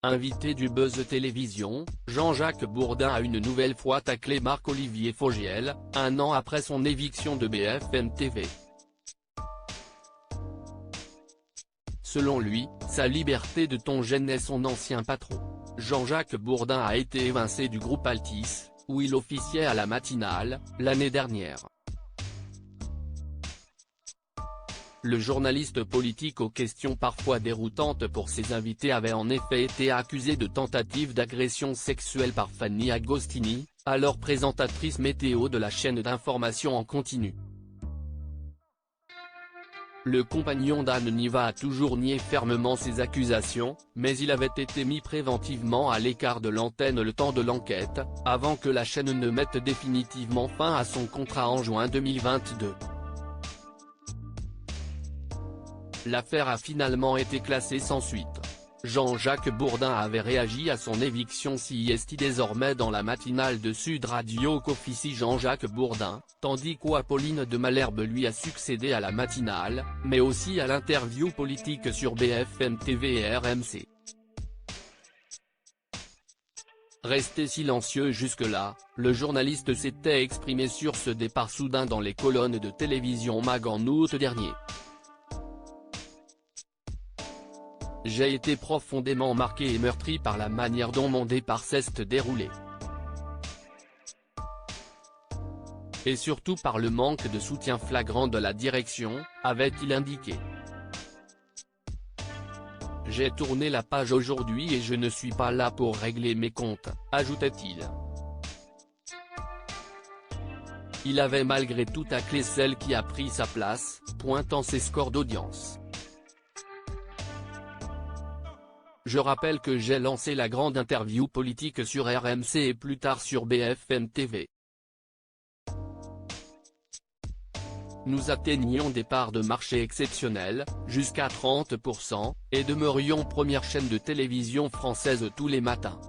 Invité du Buzz Télévision, Jean-Jacques Bourdin a une nouvelle fois taclé Marc-Olivier Fogiel, un an après son éviction de BFM TV. Selon lui, sa liberté de ton gênait son ancien patron. Jean-Jacques Bourdin a été évincé du groupe Altice, où il officiait à la matinale, l'année dernière. Le journaliste politique aux questions parfois déroutantes pour ses invités avait en effet été accusé de tentative d'agression sexuelle par Fanny Agostini, alors présentatrice météo de la chaîne d'information en continu. Le compagnon d'Anne Niva a toujours nié fermement ces accusations, mais il avait été mis préventivement à l'écart de l'antenne le temps de l'enquête, avant que la chaîne ne mette définitivement fin à son contrat en juin 2022. L'affaire a finalement été classée sans suite. Jean-Jacques Bourdin avait réagi à son éviction CIST désormais dans la matinale de Sud Radio qu'officie Jean-Jacques Bourdin, tandis qu'Apolline de Malherbe lui a succédé à la matinale, mais aussi à l'interview politique sur BFM TV et RMC. Resté silencieux jusque-là, le journaliste s'était exprimé sur ce départ soudain dans les colonnes de télévision MAG en août dernier. J'ai été profondément marqué et meurtri par la manière dont mon départ s'est déroulé. Et surtout par le manque de soutien flagrant de la direction, avait-il indiqué. J'ai tourné la page aujourd'hui et je ne suis pas là pour régler mes comptes, ajoutait-il. Il avait malgré tout taclé celle qui a pris sa place, pointant ses scores d'audience. Je rappelle que j'ai lancé la grande interview politique sur RMC et plus tard sur BFM TV. Nous atteignions des parts de marché exceptionnelles, jusqu'à 30%, et demeurions première chaîne de télévision française tous les matins.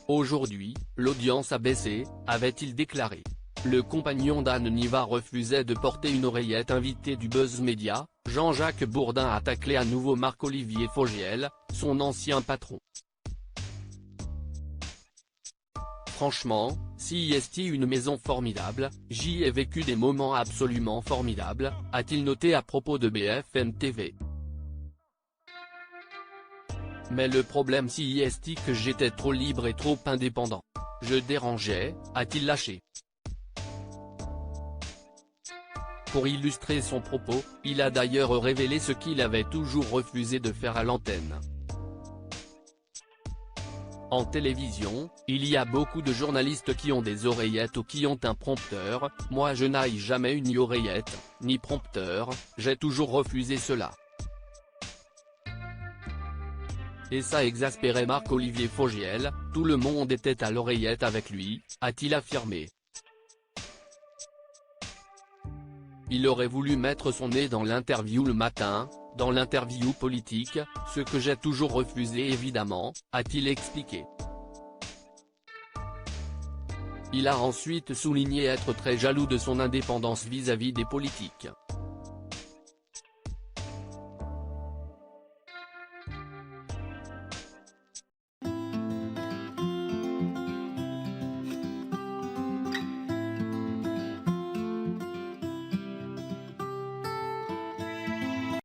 Aujourd'hui, l'audience a baissé, avait-il déclaré. Le compagnon d'Anne Niva refusait de porter une oreillette invité du Buzz Média. Jean-Jacques Bourdin a taclé à nouveau Marc-Olivier Fogiel, son ancien patron. Franchement, CIST une maison formidable, j'y ai vécu des moments absolument formidables, a-t-il noté à propos de BFM TV. Mais le problème CIST que j'étais trop libre et trop indépendant. Je dérangeais, a-t-il lâché. Pour illustrer son propos, il a d'ailleurs révélé ce qu'il avait toujours refusé de faire à l'antenne. En télévision, il y a beaucoup de journalistes qui ont des oreillettes ou qui ont un prompteur, moi je n'ai jamais eu ni oreillette, ni prompteur, j'ai toujours refusé cela. Et ça exaspérait Marc-Olivier Fogiel, tout le monde était à l'oreillette avec lui, a-t-il affirmé. Il aurait voulu mettre son nez dans l'interview le matin, dans l'interview politique, ce que j'ai toujours refusé évidemment, a-t-il expliqué. Il a ensuite souligné être très jaloux de son indépendance vis-à-vis des politiques.